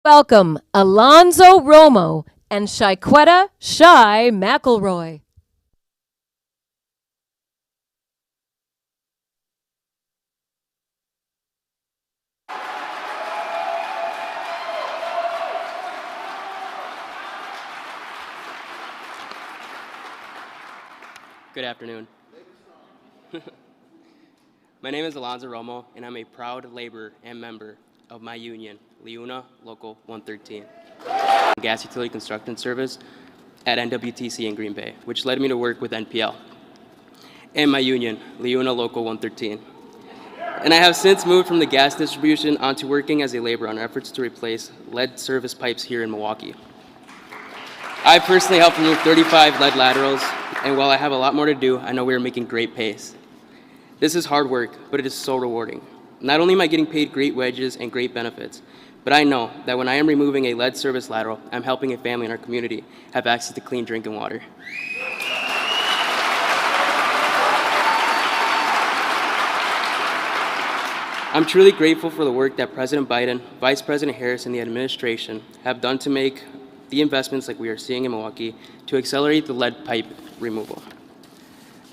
Welcome, Alonzo Romo and Shaquetta Shy McElroy. Good afternoon. My name is Alonzo Romo, and I'm a proud laborer and member of my union, LIUNA Local 113, gas utility construction service at NWTC in Green Bay, which led me to work with NPL and my union, LIUNA Local 113. And I have since moved from the gas distribution onto working as a laborer on efforts to replace lead service pipes here in Milwaukee. I personally helped remove 35 lead laterals, and while I have a lot more to do, I know we are making great pace. This is hard work, but it is so rewarding. Not only am I getting paid great wages and great benefits, but I know that when I am removing a lead service lateral, I'm helping a family in our community have access to clean drinking water. I'm truly grateful for the work that President Biden, Vice President Harris, and the administration have done to make the investments like we are seeing in Milwaukee to accelerate the lead pipe removal,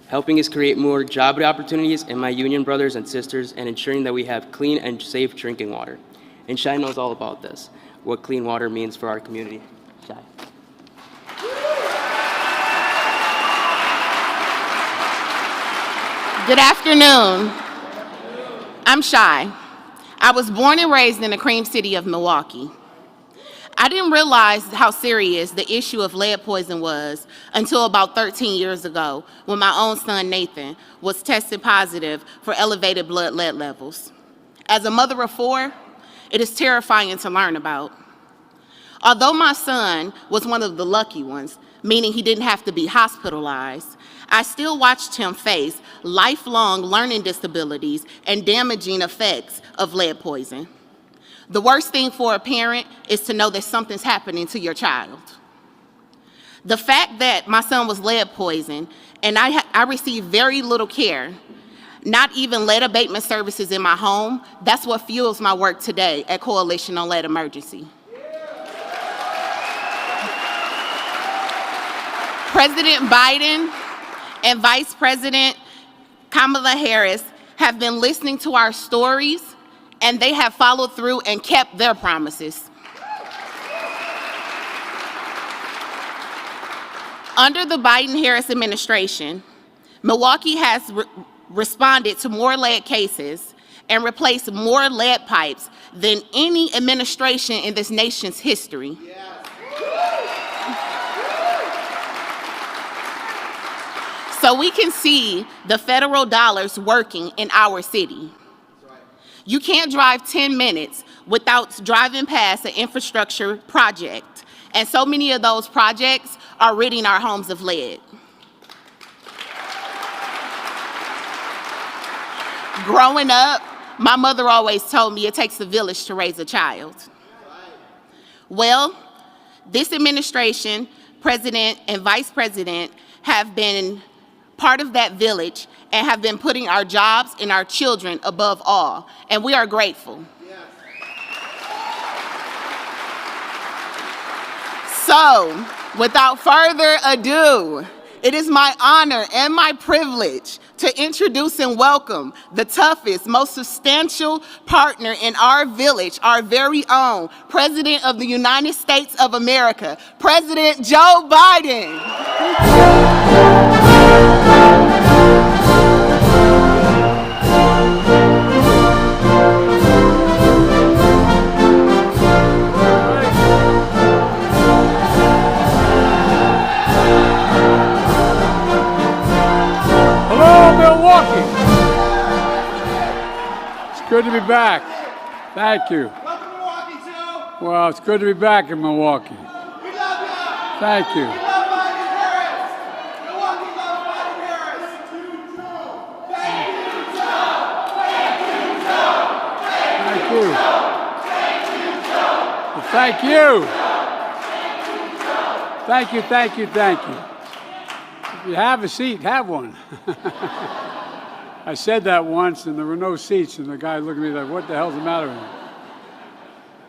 helping us create more job opportunities in my union brothers and sisters, and ensuring that we have clean and safe drinking water. And Shai knows all about this, what clean water means for our community. Shai. Good afternoon. I'm Shai. I was born and raised in the Cream City of Milwaukee. I didn't realize how serious the issue of lead poison was until about 13 years ago when my own son Nathan was tested positive for elevated blood lead levels. As a mother of 4, it is terrifying to learn about. Although my son was one of the lucky ones, meaning he didn't have to be hospitalized, I still watched him face lifelong learning disabilities and damaging effects of lead poison. The worst thing for a parent is to know that something's happening to your child. The fact that my son was lead poisoned and I received very little care, not even lead abatement services in my home, that's what fuels my work today at Coalition on Lead Emergency. President Biden and Vice President Kamala Harris have been listening to our stories, and they have followed through and kept their promises. Under the Biden-Harris administration, Milwaukee has responded to more lead cases and replaced more lead pipes than any administration in this nation's history. So we can see the federal dollars working in our city. You can't drive 10 minutes without driving past an infrastructure project, and so many of those projects are ridding our homes of lead. Growing up, my mother always told me it takes a village to raise a child. Well, this administration, President and Vice President, have been part of that village and have been putting our jobs and our children above all, and we are grateful. So, without further ado, it is my honor and my privilege to introduce and welcome the toughest, most substantial partner in our village, our very own President of the United States of America, President Joe Biden. It's good to be back. Thank you. Welcome to Milwaukee, Joe. Well, it's good to be back in Milwaukee. We love you. Thank you. We love Biden Harris. Milwaukee loves Biden Harris. Thank you, Joe. Thank you, Joe. Thank you. Thank you, Joe. Well, thank you. Thank you, thank you, thank you. If you have a seat, have one. I said that once, and there were no seats, and the guy looked at me like, what the hell's the matter with you?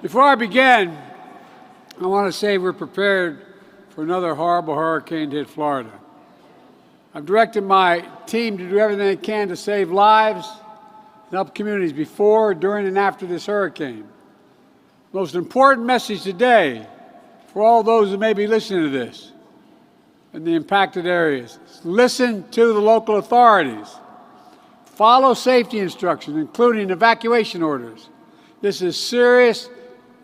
Before I begin, I want to say we're prepared for another horrible hurricane to hit Florida. I've directed my team to do everything they can to save lives and help communities before, during, and after this hurricane. The most important message today for all those who may be listening to this in the impacted areas is listen to the local authorities. Follow safety instructions, including evacuation orders. This is serious.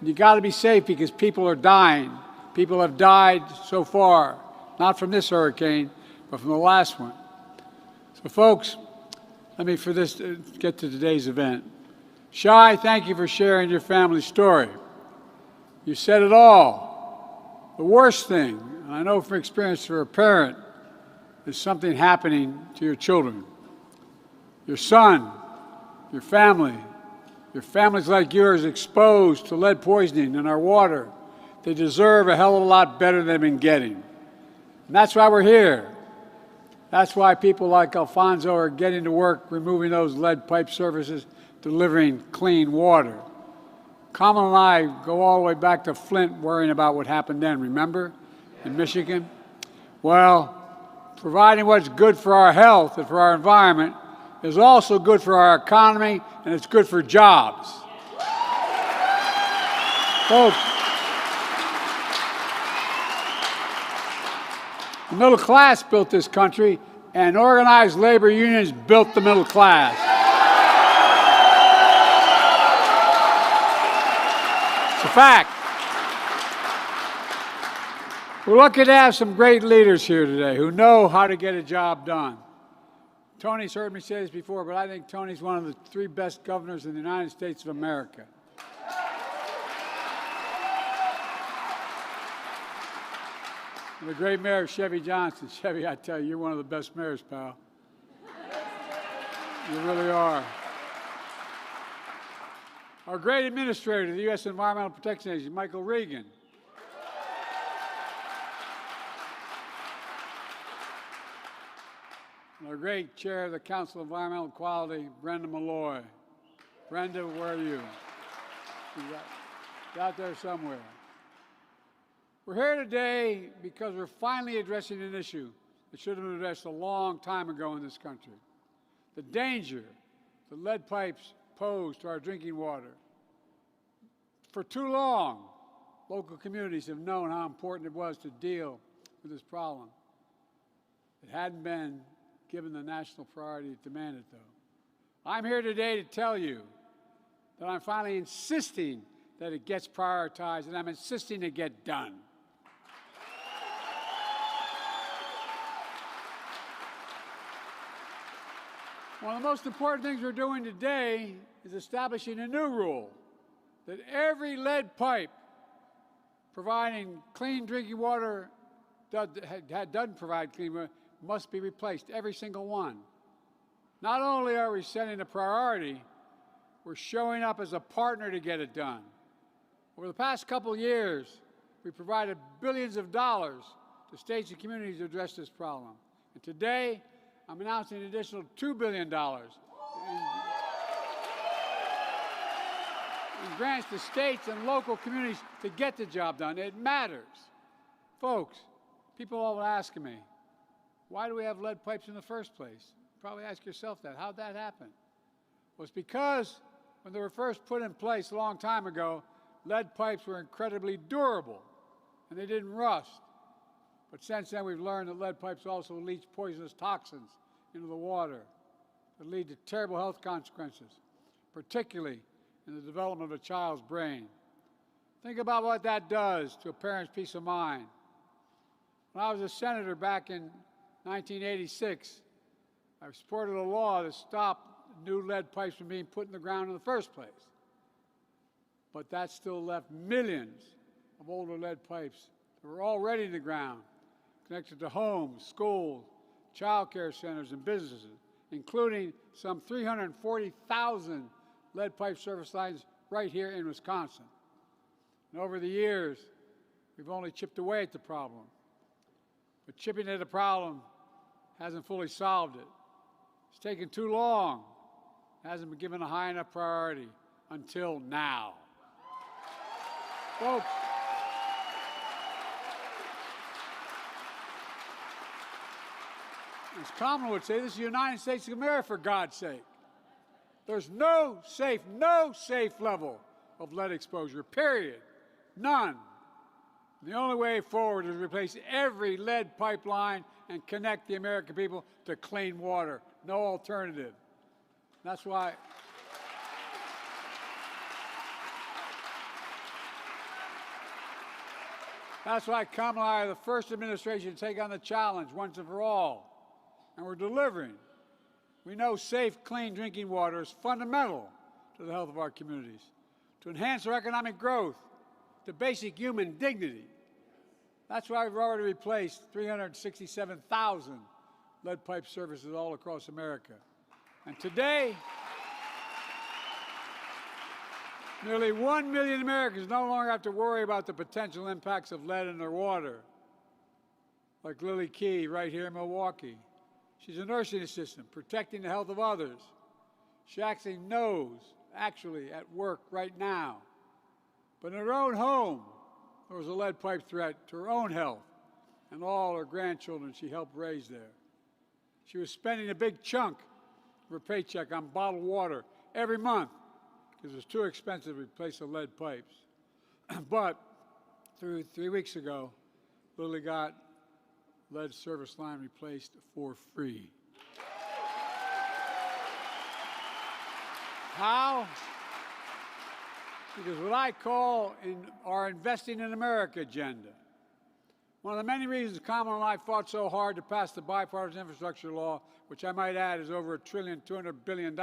You got to be safe because people are dying. People have died so far, not from this hurricane, but from the last one. So, folks, let me, get to today's event. Shai, thank you for sharing your family story. You said it all. The worst thing, and I know from experience for a parent, is something happening to your children. Your son, your families like yours exposed to lead poisoning in our water. They deserve a hell of a lot better than they've been getting. And that's why we're here. That's why people like Alfonso are getting to work removing those lead pipe surfaces, delivering clean water. Kamal and I go all the way back to Flint worrying about what happened then, remember, in Michigan? Well, providing what's good for our health and for our environment is also good for our economy, and it's good for jobs. Folks, the middle class built this country, and organized labor unions built the middle class. It's a fact. We're lucky to have some great leaders here today who know how to get a job done. Tony's heard me say this before, but I think Tony's one of the 3 best governors in the United States of America. And the great mayor, Chevy Johnson. Chevy, I tell you, you're one of the best mayors, pal. You really are. Our great administrator of the U.S. Environmental Protection Agency, Michael Regan. And our great chair of the Council of Environmental Quality, Brenda Malloy. Brenda, where are you? She's out there somewhere. We're here today because we're finally addressing an issue that should have been addressed a long time ago in this country. The danger that lead pipes pose to our drinking water. For too long, local communities have known how important it was to deal with this problem. It hadn't been given the national priority it demanded, though. I'm here today to tell you that I'm finally insisting that it gets prioritized, and I'm insisting it get done. One of the most important things we're doing today is establishing a new rule that every lead pipe providing clean drinking water doesn't provide clean water must be replaced, every single one. Not only are we setting a priority, we're showing up as a partner to get it done. Over the past couple of years, we provided billions of dollars to states and communities to address this problem. And today, I'm announcing an additional $2 billion in grants to states and local communities to get the job done. It matters. Folks, people all asking me, why do we have lead pipes in the first place? Probably ask yourself that. How'd that happen? Well, it's because when they were first put in place a long time ago, lead pipes were incredibly durable and they didn't rust. But since then, we've learned that lead pipes also leach poisonous toxins into the water that lead to terrible health consequences, particularly in the development of a child's brain. Think about what that does to a parent's peace of mind. When I was a senator back in 1986, I supported a law that stopped new lead pipes from being put in the ground in the first place. But that still left millions of older lead pipes that were already in the ground, connected to homes, schools, child care centers, and businesses, including some 340,000 lead pipe service lines right here in Wisconsin. And over the years, we've only chipped away at the problem. But chipping at the problem hasn't fully solved it. It's taken too long. It hasn't been given a high enough priority until now. Folks, As Kamala would say, this is the United States of America, for God's sake. There's no safe level of lead exposure, period. None. The only way forward is to replace every lead pipeline and connect the American people to clean water. No alternative. That's why Kamala and I are the first administration to take on the challenge once and for all. And we're delivering. We know safe, clean drinking water is fundamental to the health of our communities, to enhance our economic growth, to basic human dignity. That's why we've already replaced 367,000 lead pipe services all across America. And today, nearly 1 million Americans no longer have to worry about the potential impacts of lead in their water. Like Lily Key right here in Milwaukee. She's a nursing assistant protecting the health of others. She actually knows, at work right now. But in her own home, there was a lead pipe threat to her own health and all her grandchildren she helped raise there. She was spending a big chunk of her paycheck on bottled water every month because it was too expensive to replace the lead pipes. But 3 weeks ago, Lily got lead service line replaced for free. How? Because what I call our Investing in America agenda. One of the many reasons Kamala and I fought so hard to pass the bipartisan infrastructure law, which I might add is over $1.2 trillion,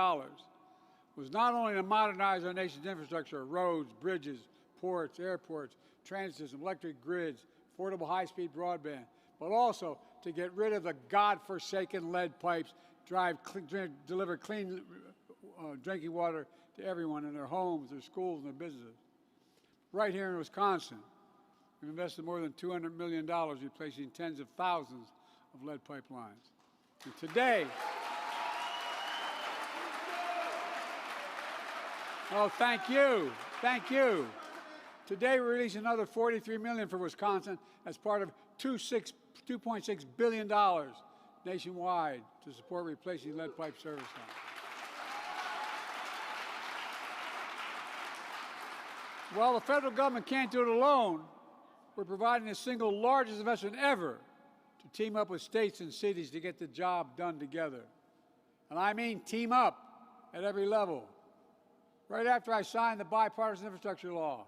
was not only to modernize our nation's infrastructure, roads, bridges, ports, airports, transit systems, electric grids, affordable high-speed broadband, but also to get rid of the godforsaken lead pipes, deliver clean drinking water to everyone in their homes, their schools, and their businesses. Right here in Wisconsin, we've invested more than $200 million replacing tens of thousands of lead pipelines. And today, oh, thank you. Today, we're releasing another $43 million for Wisconsin as part of $2.6 billion nationwide to support replacing lead pipe service lines. While the federal government can't do it alone, we're providing the single largest investment ever to team up with states and cities to get the job done together. And I mean team up at every level. Right after I signed the bipartisan infrastructure law,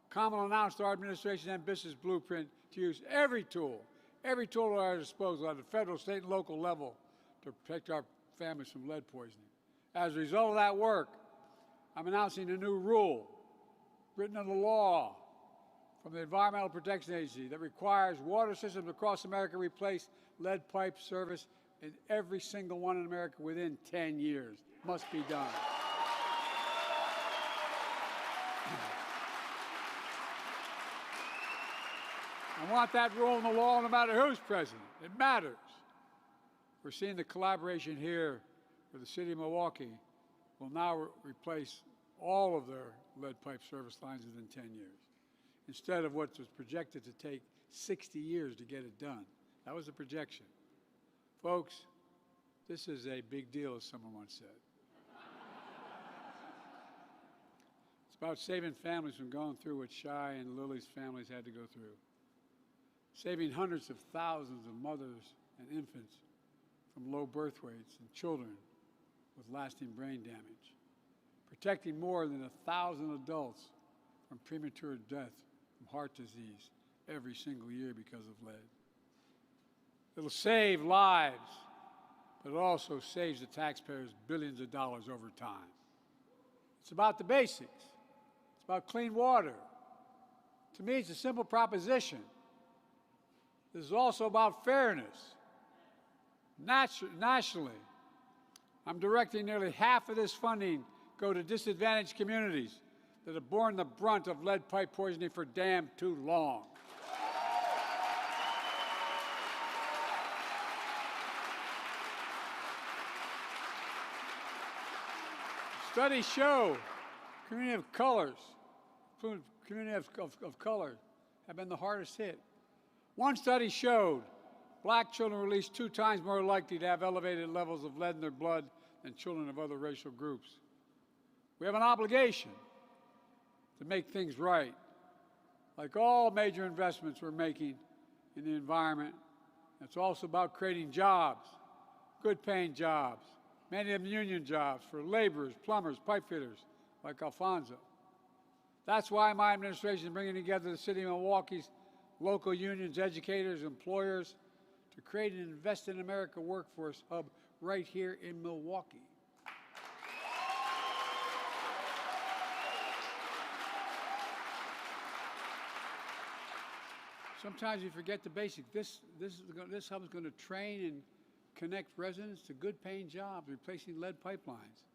Kamala announced our administration's ambitious blueprint to use every tool at our disposal at the federal, state, and local level to protect our families from lead poisoning. As a result of that work, I'm announcing a new rule written into law from the Environmental Protection Agency that requires water systems across America replace lead pipe service in every single one in America within 10 years. Must be done. I want that rule in the law no matter who's president. It matters. We're seeing the collaboration here where the city of Milwaukee will now replace all of their lead pipe service lines within 10 years, instead of what was projected to take 60 years to get it done. That was a projection. Folks, this is a big deal, as someone once said. It's about saving families from going through what Shai and Lily's families had to go through. Saving hundreds of thousands of mothers and infants from low birth weights and children with lasting brain damage. Protecting more than 1,000 adults from premature death from heart disease every single year because of lead. It'll save lives, but it also saves the taxpayers billions of dollars over time. It's about the basics. It's about clean water. To me, it's a simple proposition. This is also about fairness. Nationally, I'm directing nearly half of this funding go to disadvantaged communities that have borne the brunt of lead pipe poisoning for damn too long. Studies show communities of color have been the hardest hit. One study showed Black children are at least 2 times more likely to have elevated levels of lead in their blood than children of other racial groups. We have an obligation to make things right. Like all major investments we're making in the environment, it's also about creating jobs, good-paying jobs, many of them union jobs for laborers, plumbers, pipe fitters, like Alfonso. That's why my administration is bringing together the city of Milwaukee's local unions, educators, employers to create an Invest in America workforce hub right here in Milwaukee. Sometimes you forget the basics. This hub is going to train and connect residents to good-paying jobs, replacing lead pipelines.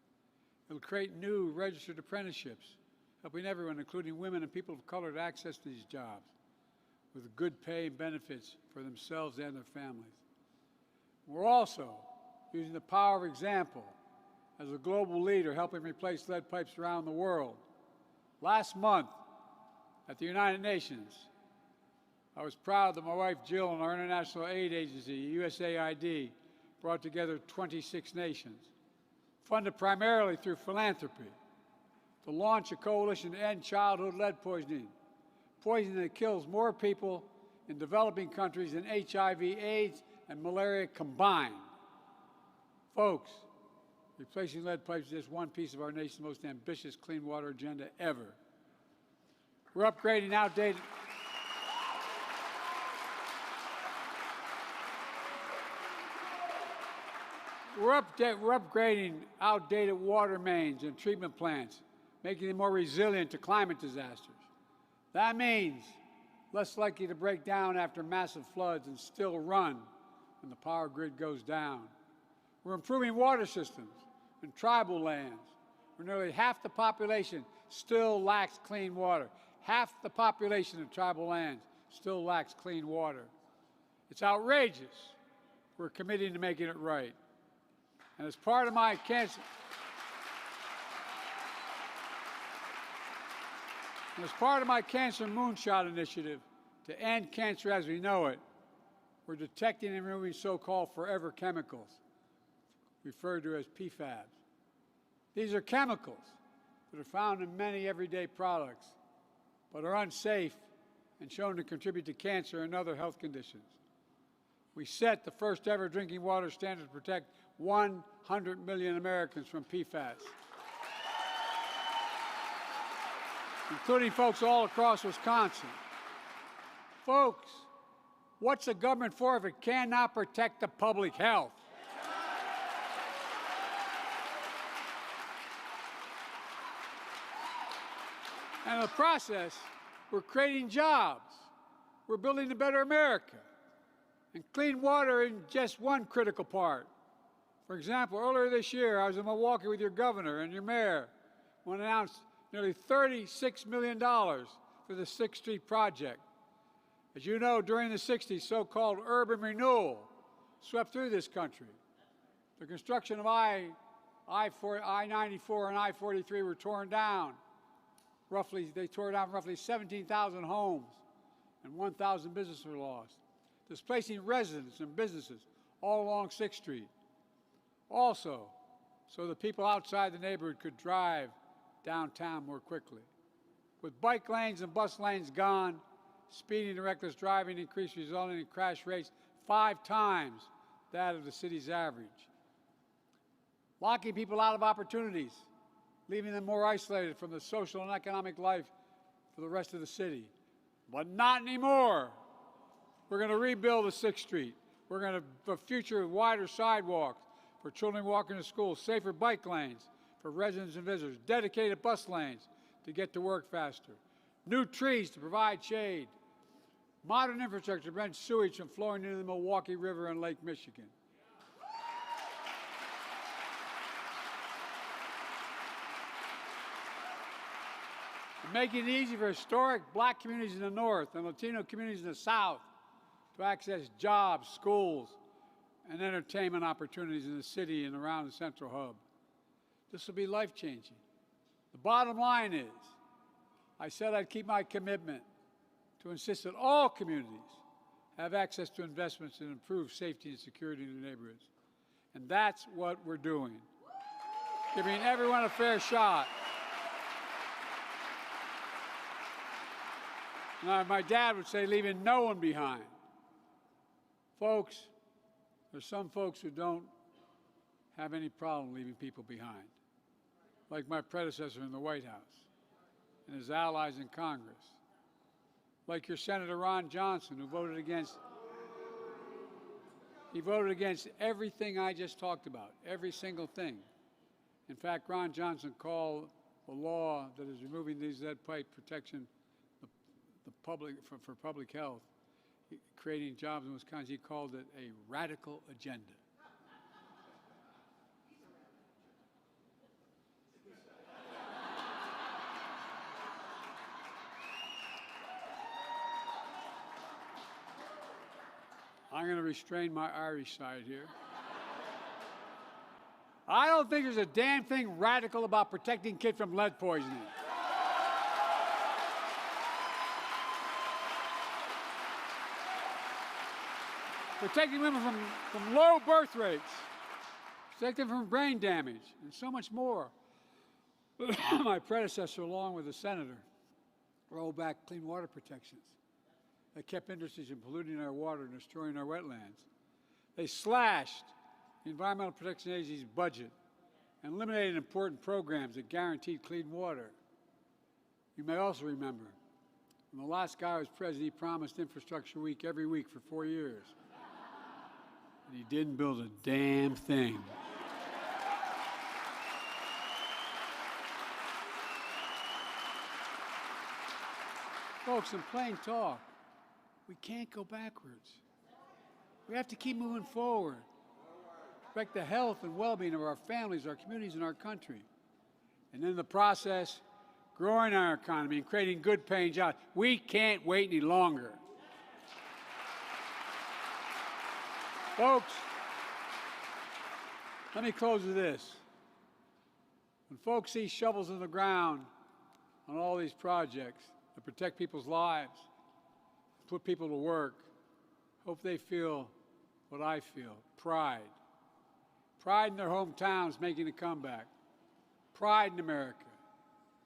It'll create new registered apprenticeships, helping everyone, including women and people of color, to access these jobs with good pay and benefits for themselves and their families. We're also using the power of example as a global leader, helping replace lead pipes around the world. Last month at the United Nations, I was proud that my wife Jill and our international aid agency, USAID, brought together 26 nations, funded primarily through philanthropy, to launch a coalition to end childhood lead poisoning, poison that kills more people in developing countries than HIV, AIDS, and malaria combined. Folks, replacing lead pipes is just one piece of our nation's most ambitious clean water agenda ever. We're upgrading outdated We're upgrading outdated water mains and treatment plants, making them more resilient to climate disasters. That means less likely to break down after massive floods and still run when the power grid goes down. We're improving water systems in tribal lands where nearly half the population still lacks clean water. Half the population of tribal lands still lacks clean water. It's outrageous. We're committing to making it right. And as part of my cancer moonshot initiative to end cancer as we know it, we're detecting and removing so-called forever chemicals, referred to as PFAS. These are chemicals that are found in many everyday products, but are unsafe and shown to contribute to cancer and other health conditions. We set the first ever drinking water standard to protect 100 million Americans from PFAS, including folks all across Wisconsin. Folks, what's the government for if it cannot protect the public health? And in the process, we're creating jobs. We're building a better America. And clean water is just one critical part. For example, earlier this year, I was in Milwaukee with your governor and your mayor when announced nearly $36 million for the 6th Street project. As you know, during the 60s, so-called urban renewal swept through this country. The construction of I-94 and I-43 were torn down. They tore down roughly 17,000 homes and 1,000 businesses were lost, displacing residents and businesses all along 6th Street. Also, so the people outside the neighborhood could drive downtown more quickly. With bike lanes and bus lanes gone, speeding and reckless driving increased, resulting in crash rates 5 times that of the city's average. Locking people out of opportunities, leaving them more isolated from the social and economic life for the rest of the city. But not anymore. We're going to rebuild the 6th Street. We're going to have a future with wider sidewalks for children walking to school, safer bike lanes for residents and visitors, dedicated bus lanes to get to work faster, new trees to provide shade, modern infrastructure to prevent sewage from flowing into the Milwaukee River and Lake Michigan. Making it easy for historic black communities in the North and Latino communities in the South to access jobs, schools, and entertainment opportunities in the city and around the Central Hub. This will be life-changing. The bottom line is, I said I'd keep my commitment to insist that all communities have access to investments and improve safety and security in the neighborhoods. And that's what we're doing, giving everyone a fair shot. Now, my dad would say, leaving no one behind. Folks, there's some folks who don't have any problem leaving people behind, like my predecessor in the White House and his allies in Congress, like your Senator Ron Johnson, who voted against everything I just talked about, every single thing. In fact, Ron Johnson called the law that is removing these lead pipe protection for public health, creating jobs in Wisconsin, he called it a radical agenda. I'm going to restrain my Irish side here. I don't think there's a damn thing radical about protecting kids from lead poisoning. Protecting women from low birth rates, protecting them from brain damage, and so much more. My predecessor, along with the senator, rolled back clean water protections that kept industries from polluting our water and destroying our wetlands. They slashed the Environmental Protection Agency's budget and eliminated important programs that guaranteed clean water. You may also remember, when the last guy was president, he promised Infrastructure Week every week for 4 years. And he didn't build a damn thing. Folks, in plain talk, we can't go backwards. We have to keep moving forward. Protect the health and well-being of our families, our communities, and our country. And in the process, growing our economy and creating good paying jobs. We can't wait any longer. Folks, let me close with this. When folks see shovels in the ground on all these projects that protect people's lives, put people to work, hope they feel what I feel, pride. Pride in their hometowns making a comeback. Pride in America,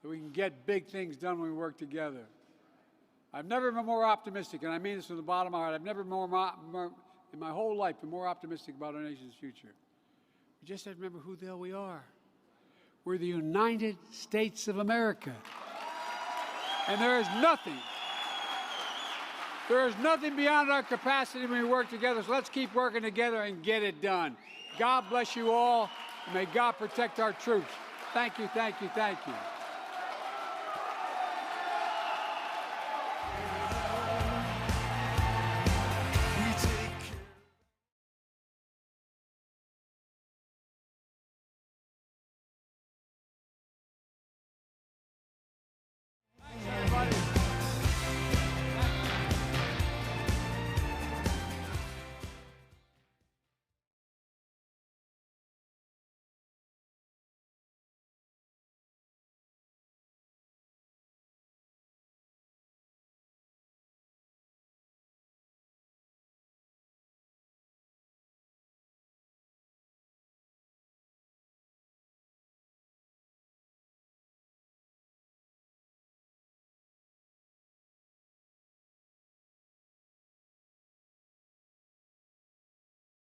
that we can get big things done when we work together. I've never been more optimistic, and I mean this from the bottom of my heart. I've never been more in my whole life been more optimistic about our nation's future. We just have to remember who the hell we are. We're the United States of America. And there is nothing beyond our capacity when we work together. So let's keep working together and get it done. God bless you all, and may God protect our troops. Thank you, thank you, thank you.